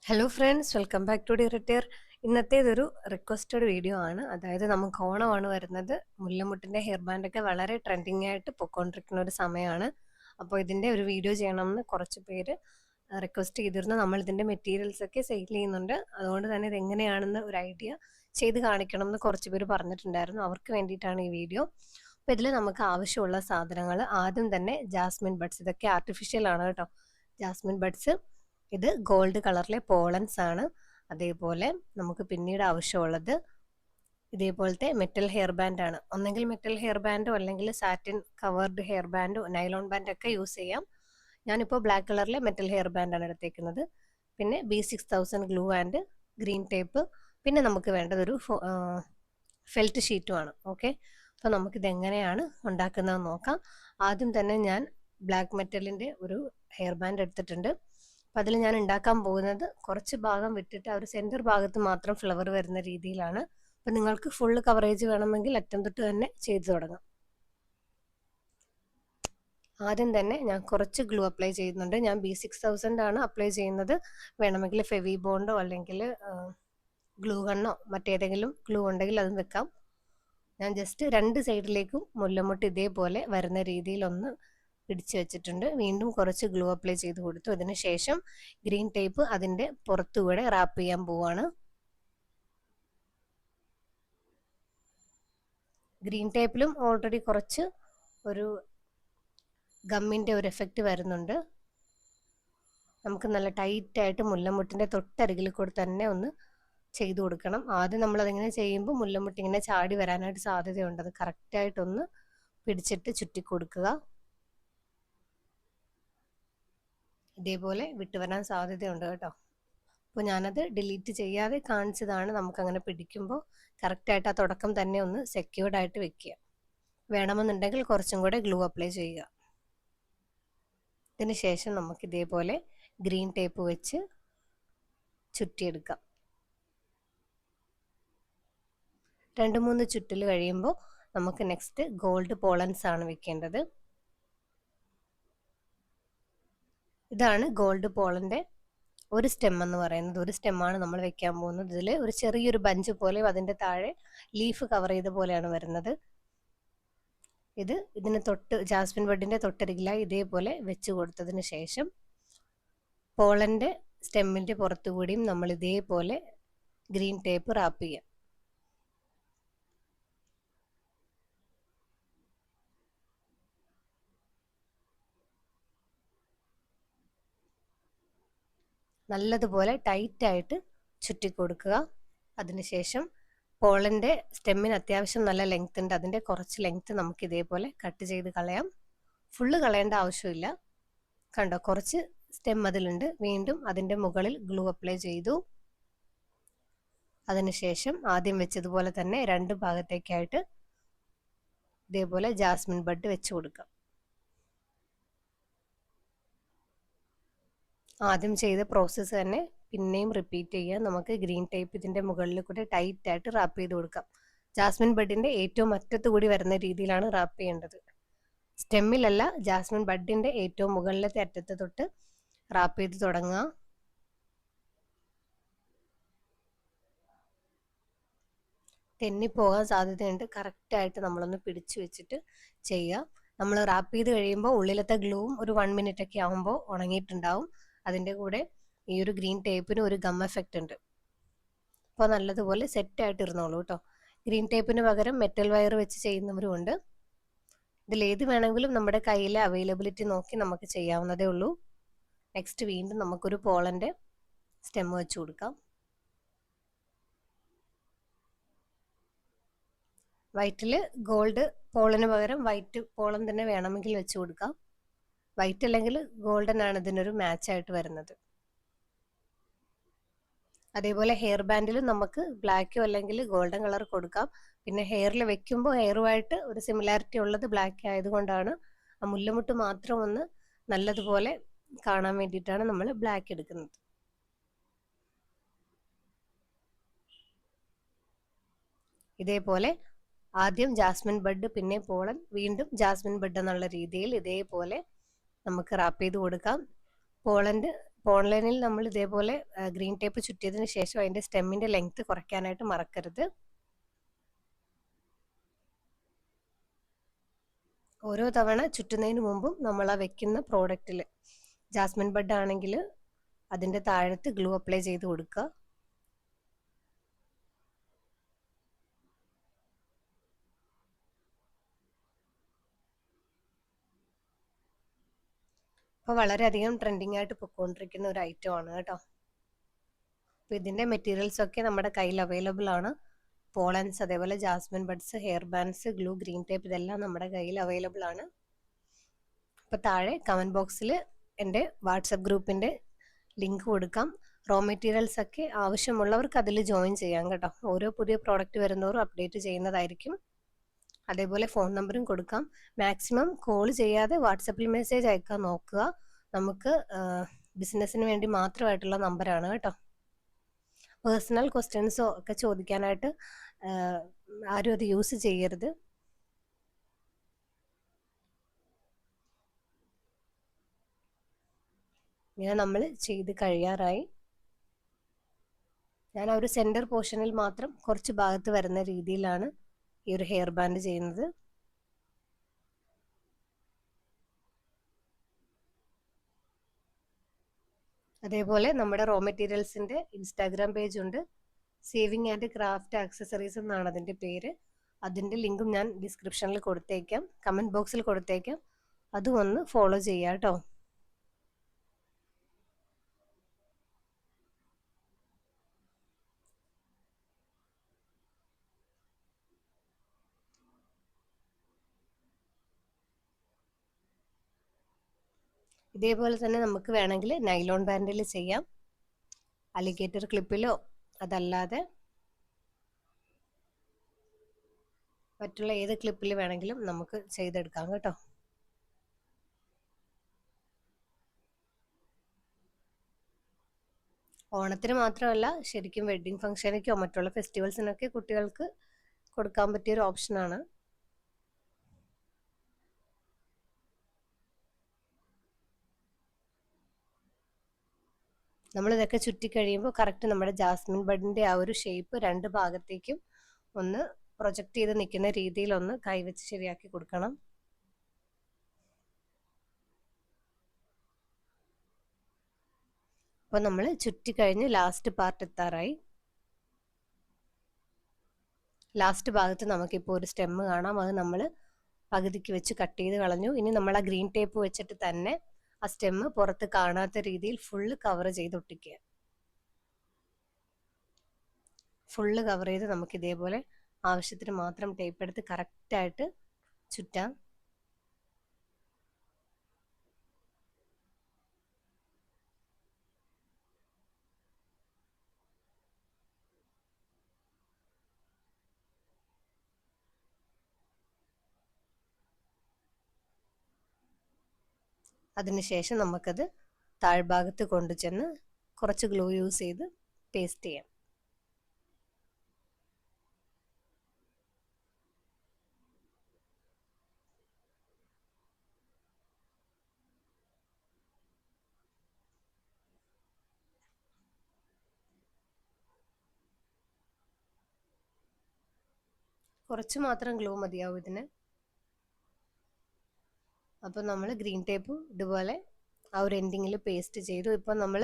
Hello friends, welcome back to ഡിയററ്റire. ഇന്നത്തേതൊരു requested video ആണ്. അതായത് നമുക്ക് ഓണമാണ് വരുന്നത്. മുല്ലമുട്ടിൻ്റെ ഹെയർ ബാൻഡൊക്കെ വളരെ ട്രെൻഡിങ് ആയിട്ട് പൊയ്ക്കൊണ്ടിരിക്കുന്ന ഒരു സമയമാണ്. അപ്പോൾ ഇതിൻ്റെ ഒരു വീഡിയോ ചെയ്യണമെന്ന് കുറച്ച് പേര് റിക്വസ്റ്റ് ചെയ്തിരുന്നു. നമ്മളിതിൻ്റെ മെറ്റീരിയൽസൊക്കെ സെയിൽ ചെയ്യുന്നുണ്ട്. അതുകൊണ്ട് തന്നെ ഇതെങ്ങനെയാണെന്ന് ഒരു ഐഡിയ ചെയ്ത് കാണിക്കണം എന്ന് കുറച്ച് പേര് പറഞ്ഞിട്ടുണ്ടായിരുന്നു. അവർക്ക് വേണ്ടിയിട്ടാണ് ഈ വീഡിയോ. അപ്പോൾ ഇതിൽ നമുക്ക് ആവശ്യമുള്ള സാധനങ്ങൾ ആദ്യം തന്നെ ജാസ്മിൻ ബഡ്സ്. ഇതൊക്കെ ആർട്ടിഫിഷ്യൽ ആണ് കേട്ടോ. ജാസ്മിൻ ബഡ്സ്, ഇത് ഗോൾഡ് കളറിലെ പോളൻസ് ആണ്. അതേപോലെ നമുക്ക് പിന്നീട് ആവശ്യമുള്ളത് ഇതേപോലത്തെ മെറ്റൽ ഹെയർ ബാൻഡ് ആണ്. ഒന്നെങ്കിൽ മെറ്റൽ ഹെയർ ബാൻഡോ അല്ലെങ്കിൽ സാറ്റിൻ കവേർഡ് ഹെയർ ബാൻഡോ നൈലോൺ ബാൻഡ് ഒക്കെ യൂസ് ചെയ്യാം. ഞാനിപ്പോൾ ബ്ലാക്ക് കളറിലെ മെറ്റൽ ഹെയർ ബാൻഡാണ് എടുത്തേക്കുന്നത്. പിന്നെ B6000 glue and green tape. പിന്നെ നമുക്ക് വേണ്ടത് ഒരു ഫെൽറ്റ് ഷീറ്റുമാണ്. ഓക്കെ, അപ്പോൾ നമുക്കിതെങ്ങനെയാണ് ഉണ്ടാക്കുന്നതെന്ന് നോക്കാം. ആദ്യം തന്നെ ഞാൻ ബ്ലാക്ക് മെറ്റലിൻ്റെ ഒരു ഹെയർ ബാൻഡ് എടുത്തിട്ടുണ്ട്. അപ്പം അതിൽ ഞാൻ ഉണ്ടാക്കാൻ പോകുന്നത് കുറച്ച് ഭാഗം വിട്ടിട്ട് ആ ഒരു സെൻറ്റർ ഭാഗത്ത് മാത്രം ഫ്ലവർ വരുന്ന രീതിയിലാണ്. അപ്പം നിങ്ങൾക്ക് ഫുള്ള് കവറേജ് വേണമെങ്കിൽ അറ്റം തൊട്ട് തന്നെ ചെയ്തു തുടങ്ങാം. ആദ്യം തന്നെ ഞാൻ കുറച്ച് ഗ്ലൂ അപ്ലൈ ചെയ്യുന്നുണ്ട്. ഞാൻ B6000 ആണ് അപ്ലൈ ചെയ്യുന്നത്. വേണമെങ്കിൽ ഫെവി ബോണ്ടോ അല്ലെങ്കിൽ ഗ്ലൂ ഗണ്ണോ മറ്റേതെങ്കിലും ഗ്ലൂ ഉണ്ടെങ്കിൽ അതും വെക്കാം. ഞാൻ ജസ്റ്റ് രണ്ട് സൈഡിലേക്കും മുല്ലമുട്ട് ഇതേപോലെ വരുന്ന രീതിയിൽ ഒന്ന് പിടിച്ചു വെച്ചിട്ടുണ്ട്. വീണ്ടും കുറച്ച് ഗ്ലൂ അപ്ലൈ ചെയ്ത് കൊടുത്തു. അതിന് ശേഷം ഗ്രീൻ ടേപ്പ് അതിൻ്റെ പുറത്തുകൂടെ റാപ്പ് ചെയ്യാൻ പോവാണ്. ഗ്രീൻ ടേപ്പിലും ഓൾറെഡി കുറച്ച് ഒരു ഗമ്മിൻ്റെ ഒരു എഫക്റ്റ് വരുന്നുണ്ട്. നമുക്ക് നല്ല ടൈറ്റായിട്ട് മുല്ലമുട്ടിൻ്റെ തൊട്ടരികിൽ കൂടെ തന്നെ ഒന്ന് ചെയ്തു കൊടുക്കണം. ആദ്യം നമ്മളതിങ്ങനെ ചെയ്യുമ്പോൾ മുല്ലമുട്ട് ഇങ്ങനെ ചാടി വരാനായിട്ട് സാധ്യതയുണ്ട്. അത് കറക്റ്റായിട്ടൊന്ന് പിടിച്ചിട്ട് ചുറ്റി കൊടുക്കുക. ഇതേപോലെ വിട്ടുവരാൻ സാധ്യതയുണ്ട് കേട്ടോ. അപ്പോൾ ഞാനത് ഡിലീറ്റ് ചെയ്യാതെ കാണിച്ചതാണ്. നമുക്കങ്ങനെ പിടിക്കുമ്പോൾ കറക്റ്റായിട്ട് ആ തുടക്കം തന്നെ ഒന്ന് സെക്യൂർഡായിട്ട് വെക്കുക. വേണമെന്നുണ്ടെങ്കിൽ കുറച്ചും കൂടെ ഗ്ലൂ അപ്ലൈ ചെയ്യുക. ഇതിന് ശേഷം നമുക്ക് ഇതേപോലെ ഗ്രീൻ ടേപ്പ് വെച്ച് ചുറ്റിയെടുക്കാം. 2-3 ചുറ്റൽ കഴിയുമ്പോൾ നമുക്ക് നെക്സ്റ്റ് ഗോൾഡ് പോളൻസ് ആണ് വെക്കേണ്ടത്. ഇതാണ് ഗോൾഡ് പോളൻ്റെ ഒരു സ്റ്റെം എന്ന് പറയുന്നത്. ഒരു സ്റ്റെമ്മാണ് നമ്മൾ വെക്കാൻ പോകുന്നത്. ഇതിൽ ഒരു ചെറിയൊരു ബഞ്ച് പോലെ അതിൻ്റെ താഴെ ലീഫ് കവർ ചെയ്ത പോലെയാണ് വരുന്നത്. ഇതിന് തൊട്ട് ജാസ്മിൻ ബഡിൻ്റെ തൊട്ടരികിലായി ഇതേപോലെ വെച്ച് കൊടുത്തതിന് ശേഷം പോളൻ്റെ സ്റ്റെമ്മിൻ്റെ പുറത്തുകൂടിയും നമ്മൾ ഇതേപോലെ ഗ്രീൻ ടേപ്പ് റാപ്പ് ചെയ്യാം. നല്ലതുപോലെ ടൈറ്റായിട്ട് ചുറ്റി കൊടുക്കുക. അതിനുശേഷം പോളൻ്റെ സ്റ്റെമ്മിന് അത്യാവശ്യം നല്ല ലെങ്ത് ഉണ്ട്. അതിൻ്റെ കുറച്ച് ലെങ്ത് നമുക്ക് ഇതേപോലെ കട്ട് ചെയ്ത് കളയാം. ഫുള്ള് കളയേണ്ട ആവശ്യമില്ല. കണ്ടോ, കുറച്ച് സ്റ്റെം അതിലുണ്ട്. വീണ്ടും അതിൻ്റെ മുകളിൽ ഗ്ലൂ അപ്ലൈ ചെയ്തു. അതിനുശേഷം ആദ്യം വെച്ചതുപോലെ തന്നെ രണ്ട് ഭാഗത്തേക്കായിട്ട് ഇതേപോലെ ജാസ്മിൻ ബഡ് വെച്ച് കൊടുക്കാം. ആദ്യം ചെയ്ത പ്രോസസ്സ് തന്നെ പിന്നെയും റിപ്പീറ്റ് ചെയ്യുക. നമുക്ക് ഗ്രീൻ ടേപ്പ് ഇതിൻ്റെ മുകളിൽ കൂടെ ടൈറ്റായിട്ട് റാപ്പ് ചെയ്ത് കൊടുക്കാം. ജാസ്മിൻ ബഡിൻ്റെ ഏറ്റവും അറ്റത്ത് കൂടി വരുന്ന രീതിയിലാണ് റാപ്പ് ചെയ്യേണ്ടത്. സ്റ്റെമ്മിലല്ല, ജാസ്മിൻ ബഡിൻ്റെ ഏറ്റവും മുകളിലത്തെ അറ്റത്ത് തൊട്ട് റാപ്പ് ചെയ്ത് തുടങ്ങുക. തെന്നിപ്പോകാൻ സാധ്യതയുണ്ട്. കറക്റ്റായിട്ട് നമ്മളൊന്ന് പിടിച്ചു വെച്ചിട്ട് ചെയ്യുക. നമ്മൾ റാപ്പ് ചെയ്ത് കഴിയുമ്പോൾ ഉള്ളിലത്തെ ഗ്ലൂവും ഒരു 1 മിനിറ്റ് ഒക്കെ ആകുമ്പോൾ ഉണങ്ങിയിട്ടുണ്ടാവും. അതിൻ്റെ കൂടെ ഈ ഒരു ഗ്രീൻ ടേപ്പിന് ഒരു ഗം എഫക്റ്റ് ഉണ്ട്. അപ്പോൾ നല്ലതുപോലെ സെറ്റായിട്ട് ഇരുന്നോളൂ കേട്ടോ. ഗ്രീൻ ടേപ്പിന് പകരം മെറ്റൽ വയർ വെച്ച് ചെയ്യുന്നവരും ഉണ്ട്. ഇതിലേത് വേണമെങ്കിലും നമ്മുടെ കയ്യിലെ അവൈലബിലിറ്റി നോക്കി നമുക്ക് ചെയ്യാവുന്നതേ ഉള്ളൂ. നെക്സ്റ്റ് വീണ്ടും നമുക്കൊരു പോളൻ്റെ സ്റ്റെം വെച്ച് കൊടുക്കാം. വൈറ്റിൽ ഗോൾഡ് പോളന് പകരം വൈറ്റ് പോളൻ തന്നെ വേണമെങ്കിൽ വെച്ച് കൊടുക്കാം. വൈറ്റ് അല്ലെങ്കിൽ ഗോൾഡൻ ആണ് ഇതിനൊരു മാച്ചായിട്ട് വരുന്നത്. അതേപോലെ ഹെയർ ബാൻഡിലും നമുക്ക് ബ്ലാക്കോ അല്ലെങ്കിൽ ഗോൾഡൻ കളർ കൊടുക്കാം. പിന്നെ ഹെയറിൽ വെക്കുമ്പോൾ ഹെയറുമായിട്ട് ഒരു സിമിലാരിറ്റി ഉള്ളത് ബ്ലാക്ക് ആയതുകൊണ്ടാണ്. ആ മുല്ലമുട്ട് മാത്രം ഒന്ന് നല്ലതുപോലെ കാണാൻ വേണ്ടിയിട്ടാണ് നമ്മൾ ബ്ലാക്ക് എടുക്കുന്നത്. ഇതേപോലെ ആദ്യം ജാസ്മിൻ ബഡ്, പിന്നെ പോളൻ, വീണ്ടും ജാസ്മിൻ ബഡ് എന്നുള്ള രീതിയിൽ ഇതേപോലെ നമുക്ക് റാപ്പ് ചെയ്ത് കൊടുക്കാം. അപ്പോൾ ഓൺലൈനിൽ നമ്മൾ ഇതേപോലെ ഗ്രീൻ ടേപ്പ് ചുറ്റിയതിന് ശേഷം അതിൻ്റെ സ്റ്റെമ്മിൻ്റെ ലെങ്ത് കുറയ്ക്കാനായിട്ട് മറക്കരുത്. ഓരോ തവണ ചുറ്റുന്നതിന് മുമ്പും നമ്മൾ ആ വെക്കുന്ന പ്രോഡക്റ്റിൽ ജാസ്മിൻ ബഡ് ആണെങ്കിൽ അതിൻ്റെ താഴത്ത് ഗ്ലൂ അപ്ലൈ ചെയ്ത് കൊടുക്കുക. അപ്പോൾ വളരെയധികം ട്രെൻഡിങ് ആയിട്ട് പൊയ്ക്കൊണ്ടിരിക്കുന്ന ഒരു ഐറ്റം ആണ് കേട്ടോ. അപ്പോൾ ഇതിൻ്റെ മെറ്റീരിയൽസ് ഒക്കെ നമ്മുടെ കയ്യിൽ അവൈലബിൾ ആണ്. പോളൻസ്, അതേപോലെ jasmine buds, hair bands, glue, green tape ഇതെല്ലാം നമ്മുടെ കയ്യിൽ അവൈലബിൾ ആണ്. അപ്പോൾ താഴെ കമൻറ്റ് ബോക്സിൽ എൻ്റെ വാട്സപ്പ് ഗ്രൂപ്പിൻ്റെ ലിങ്ക് കൊടുക്കാം. റോ മെറ്റീരിയൽസ് ഒക്കെ ആവശ്യമുള്ളവർക്ക് അതിൽ ജോയിൻ ചെയ്യാം കേട്ടോ. ഓരോ പുതിയ പ്രോഡക്റ്റ് വരുന്നവരും അപ്ഡേറ്റ് ചെയ്യുന്നതായിരിക്കും. അതേപോലെ ഫോൺ നമ്പറും കൊടുക്കാം. മാക്സിമം കോൾ ചെയ്യാതെ വാട്സപ്പിൽ മെസ്സേജ് അയക്കാൻ നോക്കുക. നമുക്ക് ബിസിനസ്സിന് വേണ്ടി മാത്രമായിട്ടുള്ള നമ്പറാണ് കേട്ടോ. പേഴ്സണൽ ക്വസ്റ്റ്യൻസോ ഒക്കെ ചോദിക്കാനായിട്ട് ആരും അത് യൂസ് ചെയ്യരുത്. ഇങ്ങനെ നമ്മൾ ചെയ്ത് കഴിയാറായി. ഞാൻ ആ ഒരു സെൻറ്റർ പോർഷനിൽ മാത്രം കുറച്ച് ഭാഗത്ത് വരുന്ന രീതിയിലാണ് ഈ ഒരു ഹെയർ ബാൻഡ് ചെയ്യുന്നത്. അതേപോലെ നമ്മുടെ റോ മെറ്റീരിയൽസിൻ്റെ ഇൻസ്റ്റാഗ്രാം പേജ് ഉണ്ട്. സേവിങ് ആൻഡ് ക്രാഫ്റ്റ് ആക്സസറീസ് എന്നാണ് അതിൻ്റെ പേര്. അതിൻ്റെ ലിങ്കും ഞാൻ ഡിസ്ക്രിപ്ഷനിൽ കൊടുത്തേക്കാം, കമൻറ്റ് ബോക്സിൽ കൊടുത്തേക്കാം. അതും ഒന്ന് ഫോളോ ചെയ്യാം കേട്ടോ. ഇതേപോലെ തന്നെ നമുക്ക് വേണമെങ്കിൽ നൈലോൺ ബാൻഡിൽ ചെയ്യാം, അലിഗേറ്റർ ക്ലിപ്പിലോ അതല്ലാതെ മറ്റുള്ള ഏത് ക്ലിപ്പിൽ വേണമെങ്കിലും നമുക്ക് ചെയ്തെടുക്കാം കേട്ടോ. ഓണത്തിന് മാത്രമല്ല, ശരിക്കും വെഡ്ഡിങ് ഫംഗ്ഷനൊക്കെയോ മറ്റുള്ള ഫെസ്റ്റിവൽസിനൊക്കെ കുട്ടികൾക്ക് കൊടുക്കാൻ പറ്റിയൊരു ഓപ്ഷനാണ്. നമ്മളിതൊക്കെ ചുറ്റി കഴിയുമ്പോൾ കറക്റ്റ് നമ്മുടെ ജാസ്മിൻ ബഡിൻ്റെ ആ ഒരു ഷേപ്പ് രണ്ട് ഭാഗത്തേക്കും ഒന്ന് പ്രൊജക്റ്റ് ചെയ്ത് നിൽക്കുന്ന രീതിയിൽ ഒന്ന് കൈവച്ച് ശരിയാക്കി കൊടുക്കണം. അപ്പോൾ നമ്മൾ ചുറ്റി കഴിഞ്ഞ് ലാസ്റ്റ് പാർട്ട് എത്താറായി. ലാസ്റ്റ് ഭാഗത്ത് നമുക്കിപ്പോൾ ഒരു സ്റ്റെമ്മ് കാണാം. അത് നമ്മൾ പകുതിക്ക് വെച്ച് കട്ട് ചെയ്ത് കളഞ്ഞു. ഇനി നമ്മൾ ആ ഗ്രീൻ ടേപ്പ് വെച്ചിട്ട് തന്നെ ആ സ്റ്റെമ്മ് പുറത്ത് കാണാത്ത രീതിയിൽ ഫുള്ള് കവർ ചെയ്ത് ഒട്ടിക്കുക. ഫുള്ള് കവർ ചെയ്ത് നമുക്ക് ഇതേപോലെ ആവശ്യത്തിന് മാത്രം ടേപ്പ് എടുത്ത് കറക്റ്റായിട്ട് ചുറ്റാം. അതിനുശേഷം നമുക്കത് താഴ്ഭാഗത്ത് കൊണ്ടുചെന്ന് കുറച്ച് ഗ്ലൂ യൂസ് ചെയ്ത് പേസ്റ്റ് ചെയ്യാം. കുറച്ച് മാത്രം ഗ്ലൂ മതിയാവും ഇതിന്. അപ്പോൾ നമ്മൾ ഗ്രീൻ ടേപ്പ് ഇതുപോലെ ആ ഒരു എൻഡിങ്ങിൽ പേസ്റ്റ് ചെയ്തു. ഇപ്പോൾ നമ്മൾ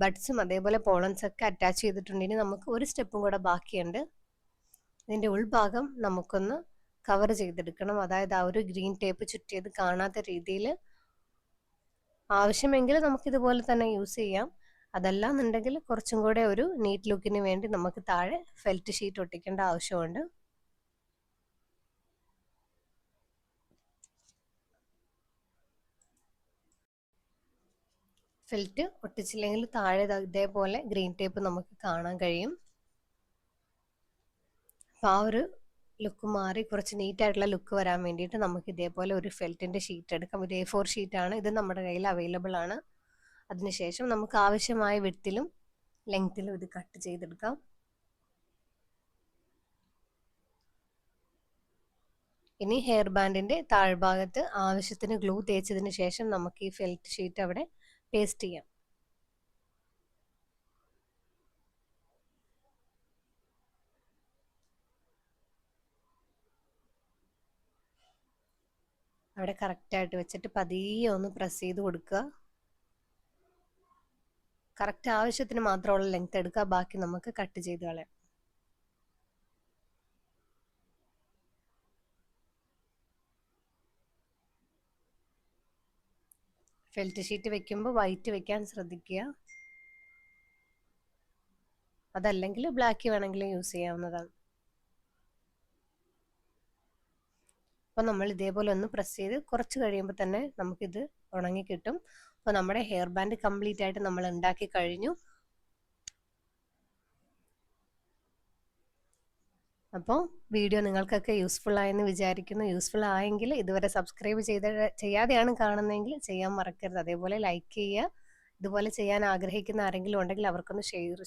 ബഡ്സും അതേപോലെ പോളൻസ് ഒക്കെ അറ്റാച്ച് ചെയ്തിട്ടുണ്ടെങ്കിൽ നമുക്ക് ഒരു സ്റ്റെപ്പും കൂടെ ബാക്കിയുണ്ട്. ഇതിൻ്റെ ഉൾഭാഗം നമുക്കൊന്ന് കവർ ചെയ്തെടുക്കണം. അതായത് ആ ഒരു ഗ്രീൻ ടേപ്പ് ചുറ്റിയത് കാണാത്ത രീതിയിൽ. ആവശ്യമെങ്കിൽ നമുക്കിതുപോലെ തന്നെ യൂസ് ചെയ്യാം. അതല്ലാന്നുണ്ടെങ്കിൽ കുറച്ചും കൂടെ ഒരു നീറ്റ് ലുക്കിന് വേണ്ടി നമുക്ക് താഴെ ഫെൽറ്റ് ഷീറ്റ് ഒട്ടിക്കേണ്ട ആവശ്യമുണ്ട്. ഫെൽറ്റ് ഒട്ടിച്ചില്ലെങ്കിൽ താഴെ ഇതേപോലെ ഗ്രീൻ ടേപ്പ് നമുക്ക് കാണാൻ കഴിയും. അപ്പോൾ ആ ഒരു ലുക്ക് മാറി കുറച്ച് നീറ്റായിട്ടുള്ള ലുക്ക് വരാൻ വേണ്ടിയിട്ട് നമുക്ക് ഇതേപോലെ ഒരു ഫെൽറ്റിൻ്റെ ഷീറ്റ് എടുക്കാം. ഇത് A4 ഷീറ്റാണ്. ഇത് നമ്മുടെ കയ്യിൽ അവൈലബിൾ ആണ്. അതിനുശേഷം നമുക്ക് ആവശ്യമായ വിഡ്ത്തിലും ലെങ്ത്തിലും ഇത് കട്ട് ചെയ്തെടുക്കാം. ഇനി ഹെയർ ബാൻഡിൻ്റെ താഴ്ഭാഗത്ത് ആവശ്യത്തിന് ഗ്ലൂ തേച്ചതിന് ശേഷം നമുക്ക് ഈ ഫെൽറ്റ് ഷീറ്റ് അവിടെ പേസ്റ്റ് ചെയ്യാം. അവിടെ കറക്റ്റായിട്ട് വെച്ചിട്ട് പതിയെ ഒന്ന് പ്രസ് ചെയ്ത് കൊടുക്കുക. കറക്റ്റ് ആവശ്യത്തിന് മാത്രമുള്ള ലെങ്ത് എടുക്കുക, ബാക്കി നമുക്ക് കട്ട് ചെയ്ത് കളയാം. ഫെൽറ്റ് ഷീറ്റ് വെക്കുമ്പോൾ വൈറ്റ് വെക്കാൻ ശ്രദ്ധിക്കുക. അതല്ലെങ്കിൽ ബ്ലാക്ക് വേണമെങ്കിലും യൂസ് ചെയ്യാവുന്നതാണ്. അപ്പോൾ നമ്മൾ ഇതേപോലെ ഒന്ന് പ്രസ് ചെയ്ത് കുറച്ച് കഴിയുമ്പോൾ തന്നെ നമുക്കിത് ഉണങ്ങി കിട്ടും. അപ്പോൾ നമ്മുടെ ഹെയർ ബാൻഡ് കംപ്ലീറ്റ് ആയിട്ട് നമ്മൾ ഉണ്ടാക്കി കഴിഞ്ഞു. അപ്പോൾ വീഡിയോ നിങ്ങൾക്കൊക്കെ യൂസ്ഫുൾ ആയെന്ന് വിചാരിക്കുന്നു. യൂസ്ഫുൾ ആയെങ്കിൽ ഇതുവരെ സബ്സ്ക്രൈബ് ചെയ്യാതെയാണ് കാണുന്നതെങ്കിൽ ചെയ്യാൻ മറക്കരുത്. അതേപോലെ ലൈക്ക് ചെയ്യുക. ഇതുപോലെ ചെയ്യാൻ ആഗ്രഹിക്കുന്ന ആരെങ്കിലും ഉണ്ടെങ്കിൽ അവർക്കൊന്ന് ഷെയർ